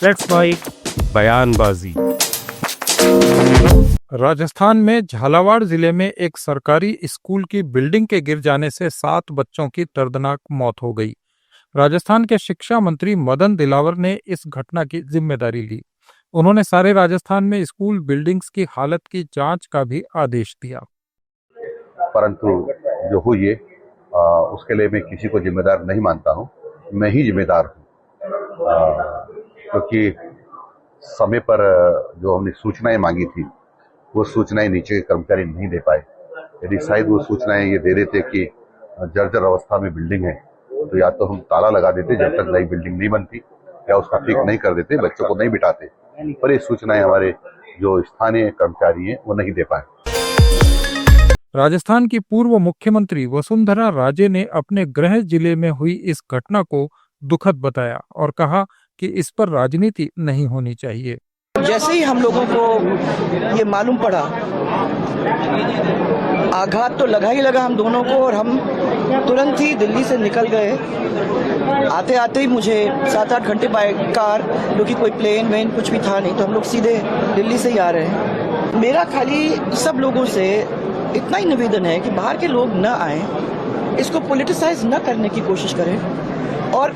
Let's bite बयानबाजी। राजस्थान में झालावाड़ जिले में एक सरकारी स्कूल की बिल्डिंग के गिर जाने से 7 बच्चों की दर्दनाक मौत हो गई। राजस्थान के शिक्षा मंत्री मदन दिलावर ने इस घटना की जिम्मेदारी ली। उन्होंने सारे राजस्थान में स्कूल बिल्डिंग्स की हालत की जांच का भी आदेश दिया। परंतु जो हुई है उसके लिए मैं किसी को जिम्मेदार नहीं मानता हूं, मैं ही जिम्मेदार हूं, क्योंकि समय पर जो हमने सूचनाएं मांगी थी वो सूचनाएं नीचे के कर्मचारी नहीं दे पाए। यदि शायद वो सूचनाएं ये दे देते कि जर्जर अवस्था में बिल्डिंग है तो या तो हम ताला लगा देते जब तक नई बिल्डिंग नहीं बनती, या उसका ठीक नहीं कर देते, बच्चों को नहीं बिठाते, पर ये सूचनाएं हमारे जो स्थानीय कर्मचारी हैं वो नहीं दे पाए। राजस्थान की पूर्व मुख्यमंत्री वसुंधरा राजे ने अपने गृह जिले में हुई इस घटना को दुखद बताया और कहा कि इस पर राजनीति नहीं होनी चाहिए। जैसे ही हम लोगों को ये मालूम पड़ा, आघात तो लगा ही लगा हम दोनों को, और हम तुरंत ही दिल्ली से निकल गए। आते आते ही मुझे 7-8 घंटे बाय कार, क्योंकि कोई प्लेन वेन कुछ भी था नहीं, तो हम लोग सीधे दिल्ली से ही आ रहे हैं। मेरा खाली सब लोगों से इतना ही निवेदन है कि बाहर के लोग न आए, इसको पॉलिटिसाइज न करने की कोशिश करें और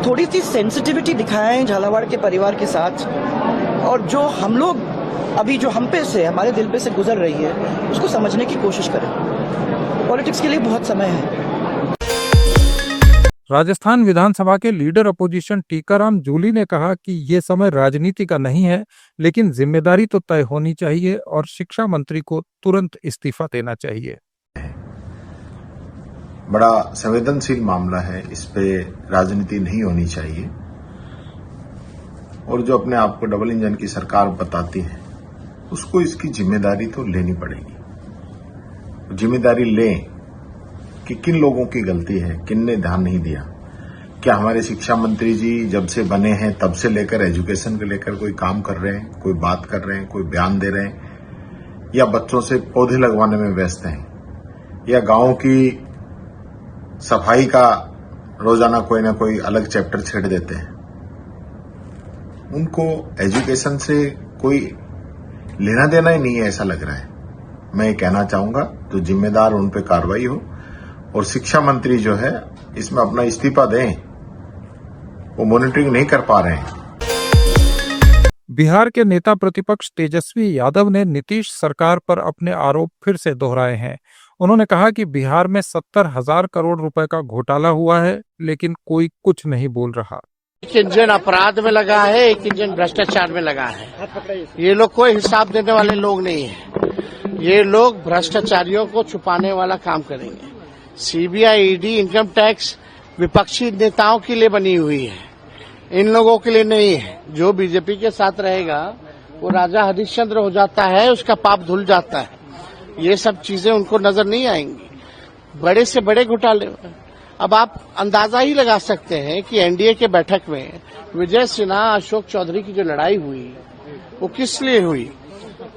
थोड़ी सी सेंसिटिविटी दिखाएं झालावाड़ के परिवार के साथ, और जो हम लोग अभी जो हम पे से हमारे दिल पे से गुजर रही है उसको समझने की कोशिश करें। पॉलिटिक्स के लिए बहुत समय है। राजस्थान विधानसभा के लीडर अपोजिशन टीकाराम जूली ने कहा कि ये समय राजनीति का नहीं है, लेकिन जिम्मेदारी तो तय होनी चाहिए और शिक्षा मंत्री को तुरंत इस्तीफा देना चाहिए। बड़ा संवेदनशील मामला है, इस पे राजनीति नहीं होनी चाहिए, और जो अपने आप को डबल इंजन की सरकार बताती है उसको इसकी जिम्मेदारी तो लेनी पड़ेगी। जिम्मेदारी लें कि किन लोगों की गलती है, किन ने ध्यान नहीं दिया। क्या हमारे शिक्षा मंत्री जी जब से बने हैं तब से लेकर एजुकेशन को लेकर कोई काम कर रहे हैं, कोई बात कर रहे हैं, कोई बयान दे रहे हैं, या बच्चों से पौधे लगवाने में व्यस्त हैं, या गांव की सफाई का रोजाना कोई ना कोई अलग चैप्टर छेड़ देते हैं? उनको एजुकेशन से कोई लेना देना ही नहीं है, ऐसा लग रहा है। मैं ये कहना चाहूंगा जो जिम्मेदार उन पे कार्रवाई हो, और शिक्षा मंत्री जो है इसमें अपना इस्तीफा दें, वो मॉनिटरिंग नहीं कर पा रहे हैं। बिहार के नेता प्रतिपक्ष तेजस्वी यादव ने नीतीश सरकार पर अपने आरोप फिर से दोहराए हैं। उन्होंने कहा कि बिहार में 70,000 करोड़ रुपए का घोटाला हुआ है, लेकिन कोई कुछ नहीं बोल रहा। एक इंजन अपराध में लगा है, एक इंजन भ्रष्टाचार में लगा है। ये लोग कोई हिसाब देने वाले लोग नहीं है। ये लोग भ्रष्टाचारियों को छुपाने वाला काम करेंगे। सीबीआई, ईडी, इनकम टैक्स विपक्षी नेताओं के लिए बनी हुई है, इन लोगों के लिए नहीं है। जो बीजेपी के साथ रहेगा वो राजा हरिश्चंद्र हो जाता है, उसका पाप धुल जाता है। ये सब चीजें उनको नजर नहीं आएंगी। बड़े से बड़े घोटाले। अब आप अंदाजा ही लगा सकते हैं कि एनडीए के बैठक में विजय सिन्हा, अशोक चौधरी की जो लड़ाई हुई वो किस लिए हुई।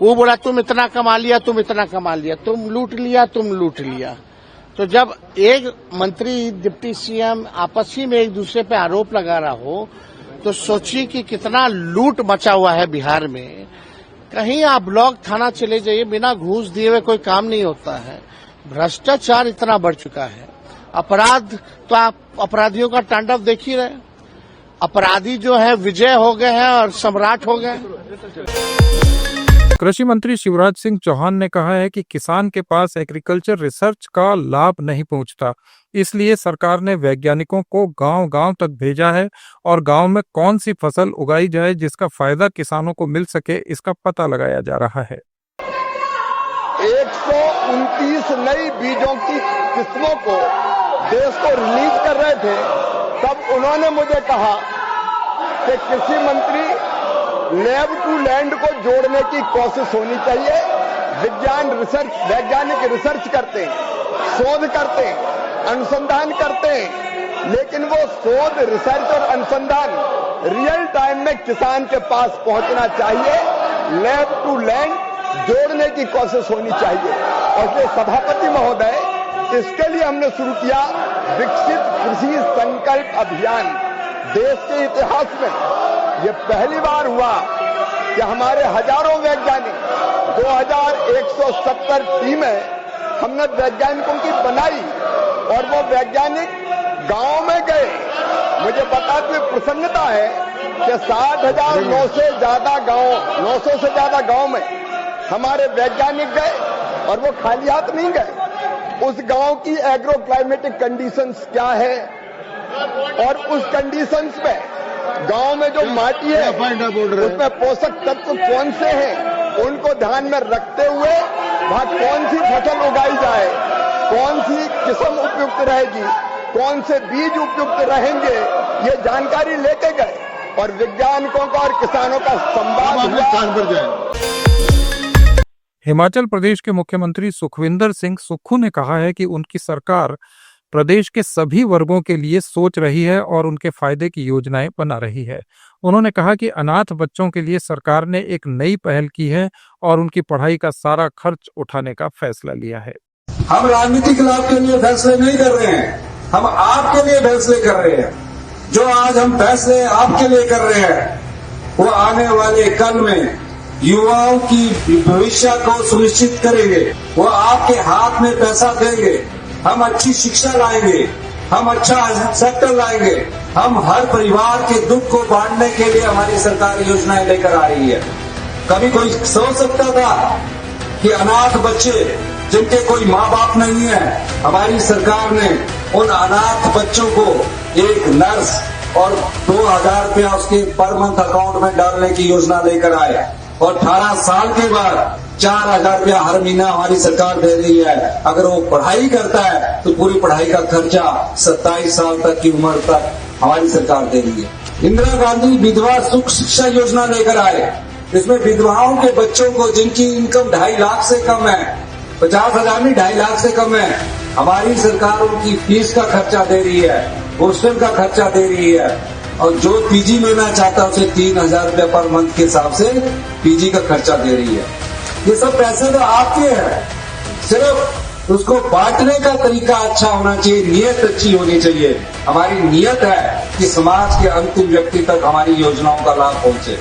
वो बोला तुम इतना कमा लिया, तुम इतना कमा लिया, तुम लूट लिया, तुम लूट लिया। तो जब एक मंत्री, डिप्टी सीएम आपस ही में एक दूसरे पे आरोप लगा रहा हो, तो सोचिए कि कितना लूट मचा हुआ है बिहार में। कहीं आप ब्लॉक थाना चले जाइए, बिना घूस दिए हुए कोई काम नहीं होता है। भ्रष्टाचार इतना बढ़ चुका है। अपराध तो आप अपराधियों का तांडव देख ही रहे। अपराधी जो है विजय हो गए हैं और सम्राट हो गए। कृषि मंत्री शिवराज सिंह चौहान ने कहा है कि किसान के पास एग्रीकल्चर रिसर्च का लाभ नहीं पहुंचता, इसलिए सरकार ने वैज्ञानिकों को गांव-गांव तक भेजा है और गांव में कौन सी फसल उगाई जाए जिसका फायदा किसानों को मिल सके, इसका पता लगाया जा रहा है। 129 नई बीजों की किस्मों को देश को रिलीज कर रहे थे, तब उन्होंने मुझे कहा कि कृषि मंत्री, लैब टू लैंड को जोड़ने की कोशिश होनी चाहिए। वैज्ञानिक रिसर्च करते हैं, शोध करते हैं, अनुसंधान करते हैं, लेकिन वो शोध, रिसर्च और अनुसंधान रियल टाइम में किसान के पास पहुंचना चाहिए। लैब टू लैंड जोड़ने की कोशिश होनी चाहिए। और इसलिए सभापति महोदय, इसके लिए हमने शुरू किया विकसित कृषि संकल्प अभियान। देश के इतिहास में ये पहली बार हुआ कि हमारे हजारों वैज्ञानिक 2170 टीमें हमने वैज्ञानिकों की बनाई और वो वैज्ञानिक गांव में गए। मुझे बताते हुए प्रसन्नता है कि 60,900 से ज्यादा गांव में हमारे वैज्ञानिक गए और वो खाली हाथ नहीं गए। उस गांव की एग्रो क्लाइमेटिक कंडीशंस क्या है और उस कंडीशंस में गांव में जो माटी है उसमें पोषक तत्व कौन से हैं, उनको ध्यान में रखते हुए वहां कौन सी फसल उगाई जाए, कौन सी किस्म उपयुक्त रहेगी, कौन से बीज उपयुक्त रहेंगे, ये जानकारी लेके गए और वैज्ञानिकों का और किसानों का संवाद हुआ। हिमाचल प्रदेश के मुख्यमंत्री सुखविंदर सिंह सुक्खू ने कहा है कि उनकी सरकार प्रदेश के सभी वर्गों के लिए सोच रही है और उनके फायदे की योजनाएं बना रही है। उन्होंने कहा कि अनाथ बच्चों के लिए सरकार ने एक नई पहल की है और उनकी पढ़ाई का सारा खर्च उठाने का फैसला लिया है। हम राजनीतिक लाभ के लिए फैसले नहीं कर रहे हैं, हम आपके लिए फैसले कर रहे हैं। जो आज हम फैसले आपके लिए कर रहे हैं वो आने वाले कल में युवाओं की भविष्य को सुनिश्चित करेंगे। वो आपके हाथ में पैसा देंगे, हम अच्छी शिक्षा लाएंगे, हम अच्छा सेक्टर लाएंगे, हम हर परिवार के दुख को बांटने के लिए हमारी सरकार योजनाएं लेकर आ रही है। कभी कोई सोच सकता था कि अनाथ बच्चे जिनके कोई माँ बाप नहीं है, हमारी सरकार ने उन अनाथ बच्चों को एक नर्स और 2,000 रुपया उसके पर मंथ अकाउंट में डालने की योजना लेकर आए और 18 साल के बाद 4,000 रुपया हर महीना हमारी सरकार दे रही है। अगर वो पढ़ाई करता है तो पूरी पढ़ाई का खर्चा 27 साल तक की उम्र तक हमारी सरकार दे रही है। इंदिरा गांधी विधवा सुख शिक्षा योजना लेकर आए, इसमें विधवाओं के बच्चों को जिनकी इनकम 2.5 लाख से कम है, 50,000 नहीं 2.5 लाख से कम है, हमारी सरकार उनकी फीस का खर्चा दे रही है, हॉस्टल का खर्चा दे रही है और जो पीजी लेना चाहता है उसे 3,000 रुपया पर मंथ के हिसाब से पीजी का खर्चा दे रही है। ये सब पैसे तो आपके हैं, सिर्फ उसको बांटने का तरीका अच्छा होना चाहिए, नीयत अच्छी होनी चाहिए। हमारी नीयत है कि समाज के अंतिम व्यक्ति तक हमारी योजनाओं का लाभ पहुंचे।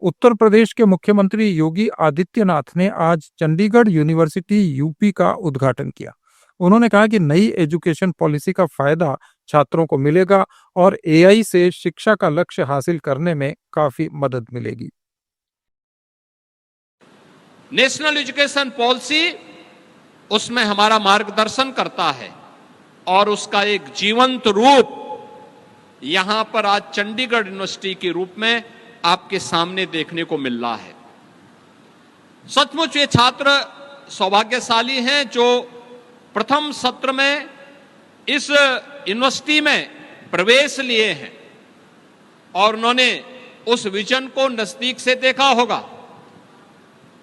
उत्तर प्रदेश के मुख्यमंत्री योगी आदित्यनाथ ने आज चंडीगढ़ यूनिवर्सिटी यूपी का उद्घाटन किया। उन्होंने कहा कि नई एजुकेशन पॉलिसी का फायदा छात्रों को मिलेगा और एआई से शिक्षा का लक्ष्य हासिल करने में काफी मदद मिलेगी। नेशनल एजुकेशन पॉलिसी उसमें हमारा मार्गदर्शन करता है और उसका एक जीवंत रूप यहां पर आज चंडीगढ़ यूनिवर्सिटी के रूप में आपके सामने देखने को मिल रहा है। सचमुच ये छात्र सौभाग्यशाली हैं जो प्रथम सत्र में इस यूनिवर्सिटी में प्रवेश लिए हैं और उन्होंने उस विजन को नजदीक से देखा होगा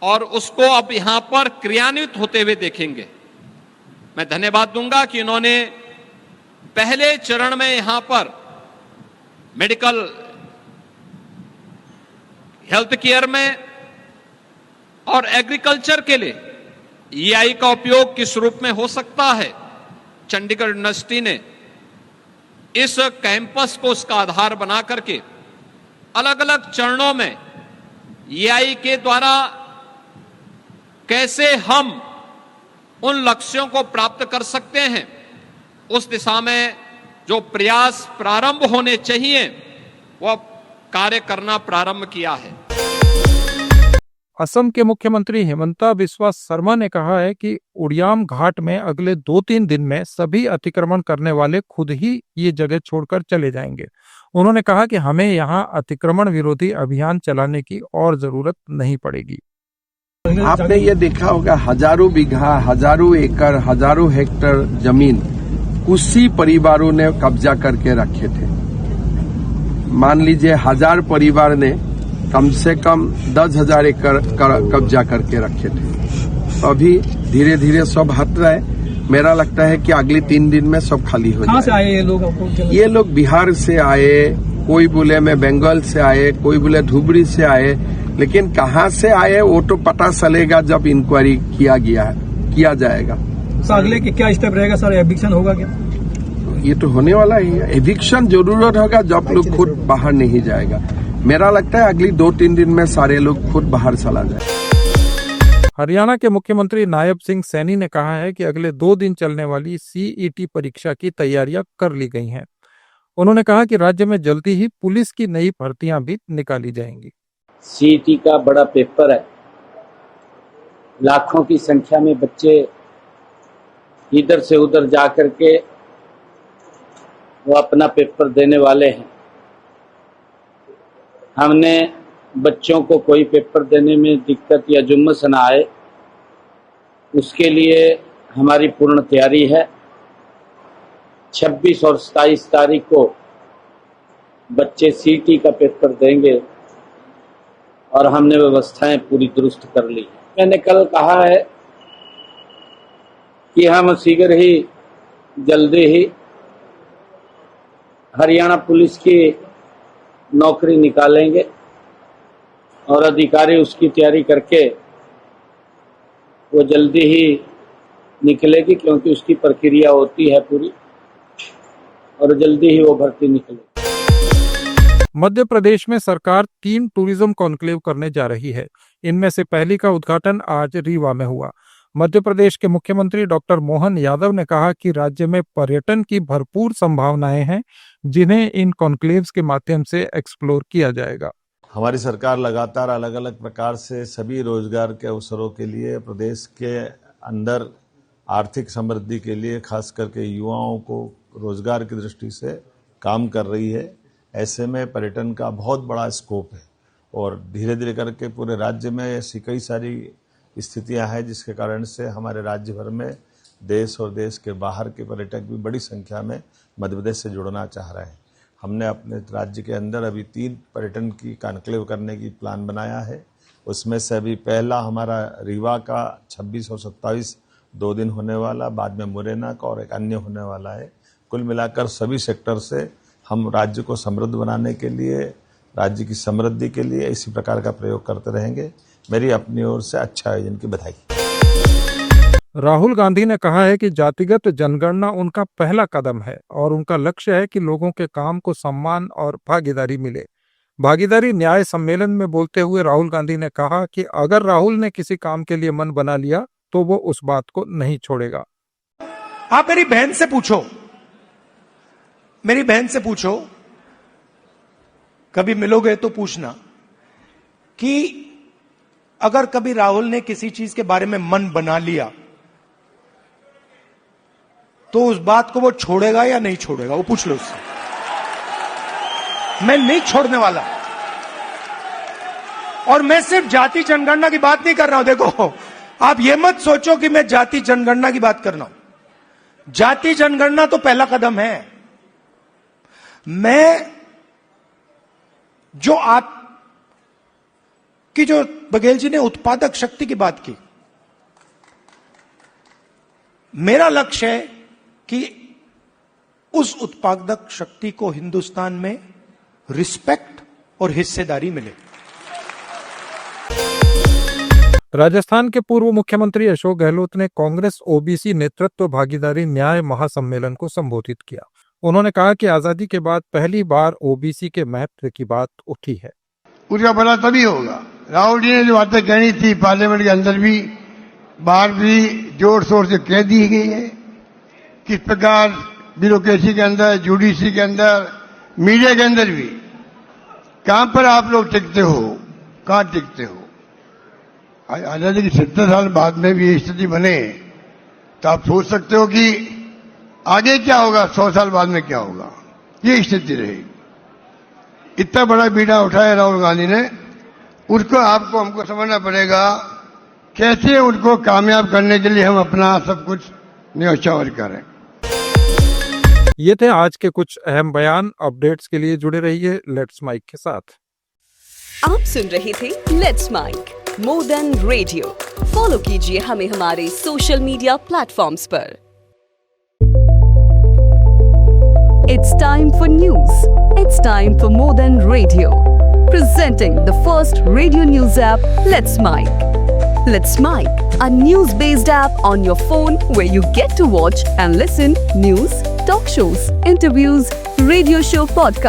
और उसको अब यहां पर क्रियान्वित होते हुए देखेंगे। मैं धन्यवाद दूंगा कि उन्होंने पहले चरण में यहां पर मेडिकल हेल्थ केयर में और एग्रीकल्चर के लिए एआई का उपयोग किस रूप में हो सकता है, चंडीगढ़ यूनिवर्सिटी ने इस कैंपस को उसका आधार बना करके अलग अलग चरणों में एआई के द्वारा कैसे हम उन लक्ष्यों को प्राप्त कर सकते हैं, उस दिशा में जो प्रयास प्रारंभ होने चाहिए वह कार्य करना प्रारंभ किया है। असम के मुख्यमंत्री हिमंता बिस्वा शर्मा ने कहा है कि उड़ियाम घाट में अगले 2-3 दिन में सभी अतिक्रमण करने वाले खुद ही ये जगह छोड़कर चले जाएंगे। उन्होंने कहा कि हमें यहाँ अतिक्रमण विरोधी अभियान चलाने की और जरूरत नहीं पड़ेगी। आपने ये देखा होगा हजारों बीघा, हजारों एकड़, हजारों हेक्टेयर जमीन उसी परिवारों ने कब्जा करके रखे थे। मान लीजिए 1000 परिवार ने कम से कम 10,000 एकड़ कब्जा करके रखे थे। तो अभी धीरे धीरे सब हट रहा है। मेरा लगता है कि अगले 3 दिन में सब खाली हो जाएगा। कहाँ से आए ये लोग? ये लोग बिहार से आए, कोई बोले मैं बंगाल से आए, कोई बोले धुबरी से आए, लेकिन कहाँ से आए वो तो पता चलेगा जब इंक्वायरी किया जाएगा। तो अगले क्या स्टेप रहेगा सर? एविक्शन होगा क्या? ये तो होने वाला ही है। एविक्शन जरूरत होगा जब लोग खुद बाहर नहीं जाएगा। मेरा लगता है अगली 2-3 दिन में सारे लोग खुद बाहर चला जाए। हरियाणा के मुख्यमंत्री नायब सिंह सैनी ने कहा है कि अगले 2 दिन चलने वाली सीईटी परीक्षा की तैयारियां कर ली गई हैं। उन्होंने कहा कि राज्य में जल्दी ही पुलिस की नई भर्तियां भी निकाली जाएंगी। सीईटी का बड़ा पेपर है, लाखों की संख्या में बच्चे इधर से उधर जा करके वो अपना पेपर देने वाले हैं। हमने बच्चों को कोई पेपर देने में दिक्कत या जुम्मस न आए, उसके लिए हमारी पूर्ण तैयारी है। 26 और 27 तारीख को बच्चे सीईटी का पेपर देंगे और हमने व्यवस्थाएं पूरी दुरुस्त कर ली। मैंने कल कहा है कि हम शीघ्र ही जल्दी ही हरियाणा पुलिस की नौकरी निकालेंगे और अधिकारी उसकी तैयारी करके वो जल्दी ही निकलेगी, क्योंकि उसकी प्रक्रिया होती है पूरी, और जल्दी ही वो भर्ती निकलेगी। मध्य प्रदेश में सरकार 3 टूरिज्म कॉन्क्लेव करने जा रही है। इनमें से पहली का उद्घाटन आज रीवा में हुआ। मध्य प्रदेश के मुख्यमंत्री डॉक्टर मोहन यादव ने कहा कि राज्य में पर्यटन की भरपूर संभावनाएं हैं, जिन्हें इन कॉन्क्लेव्स के माध्यम से एक्सप्लोर किया जाएगा। हमारी सरकार लगातार अलग अलग प्रकार से सभी रोजगार के अवसरों के लिए प्रदेश के अंदर आर्थिक समृद्धि के लिए खास करके युवाओं को रोजगार की दृष्टि से काम कर रही है। ऐसे में पर्यटन का बहुत बड़ा स्कोप है और धीरे धीरे करके पूरे राज्य में ऐसी कई सारी स्थितियां हैं जिसके कारण से हमारे राज्य भर में देश और देश के बाहर के पर्यटक भी बड़ी संख्या में मध्य प्रदेश से जुड़ना चाह रहे हैं। हमने अपने राज्य के अंदर अभी 3 पर्यटन की कॉन्क्लेव करने की प्लान बनाया है। उसमें से अभी पहला हमारा रीवा का 26 और 27 2 दिन होने वाला, बाद में मुरैना का और एक अन्य होने वाला है। कुल मिलाकर सभी सेक्टर से हम राज्य को समृद्ध बनाने के लिए, राज्य की समृद्धि के लिए इसी प्रकार का प्रयोग करते रहेंगे। मेरी अपनी ओर से अच्छा आयोजन की बधाई। राहुल गांधी ने कहा है कि जातिगत जनगणना उनका पहला कदम है और उनका लक्ष्य है कि लोगों के काम को सम्मान और भागीदारी मिले। भागीदारी न्याय सम्मेलन में बोलते हुए राहुल गांधी ने कहा कि अगर राहुल ने किसी काम के लिए मन बना लिया तो वो उस बात को नहीं छोड़ेगा। आप मेरी बहन से पूछो, कभी मिलोगे तो पूछना कि अगर कभी राहुल ने किसी चीज के बारे में मन बना लिया तो उस बात को वो छोड़ेगा या नहीं छोड़ेगा, वो पूछ लो उससे। मैं नहीं छोड़ने वाला। और मैं सिर्फ जाति जनगणना की बात नहीं कर रहा हूं। देखो, आप ये मत सोचो कि मैं जाति जनगणना की बात कर रहा हूं। जाति जनगणना तो पहला कदम है। मैं जो बघेल जी ने उत्पादक शक्ति की बात की, मेरा लक्ष्य है कि उस उत्पादक शक्ति को हिंदुस्तान में रिस्पेक्ट और हिस्सेदारी मिले। राजस्थान के पूर्व मुख्यमंत्री अशोक गहलोत ने कांग्रेस ओबीसी नेतृत्व भागीदारी न्याय महासम्मेलन को संबोधित किया। उन्होंने कहा कि आजादी के बाद पहली बार ओबीसी के महत्व की बात उठी है। उसका भला तभी होगा। राहुल जी ने जो बातें कहनी थी पार्लियामेंट के अंदर भी बाहर भी जोर शोर से कह दी गई है। किस प्रकार ब्यूरोक्रेसी के अंदर, जुडिशरी के अंदर, मीडिया के अंदर भी कहां पर आप लोग टिकते हो, कहां टिकते हो। आजादी के 70 साल बाद में भी ये स्थिति बने तो आप सोच सकते हो कि आगे क्या होगा, 100 साल बाद में क्या होगा। ये स्थिति रहेगी। इतना बड़ा बीड़ा उठाया राहुल गांधी ने, उसको आपको हमको समझना पड़ेगा कैसे उनको कामयाब करने के लिए हम अपना सब कुछ न्यौछावर करें। ये थे आज के कुछ अहम बयान। अपडेट्स के लिए जुड़े रहिए लेट्स माइक के साथ। आप सुन रहे थे let's mike more than radio. Follow कीजिए हमें हमारे सोशल मीडिया प्लेटफॉर्म्स पर। It's time for news. It's time for More Than Radio. Presenting the first radio news app, Let's Mic. Let's Mic, a news-based app on your phone where you get to watch and listen news, talk shows, interviews, radio show, podcast.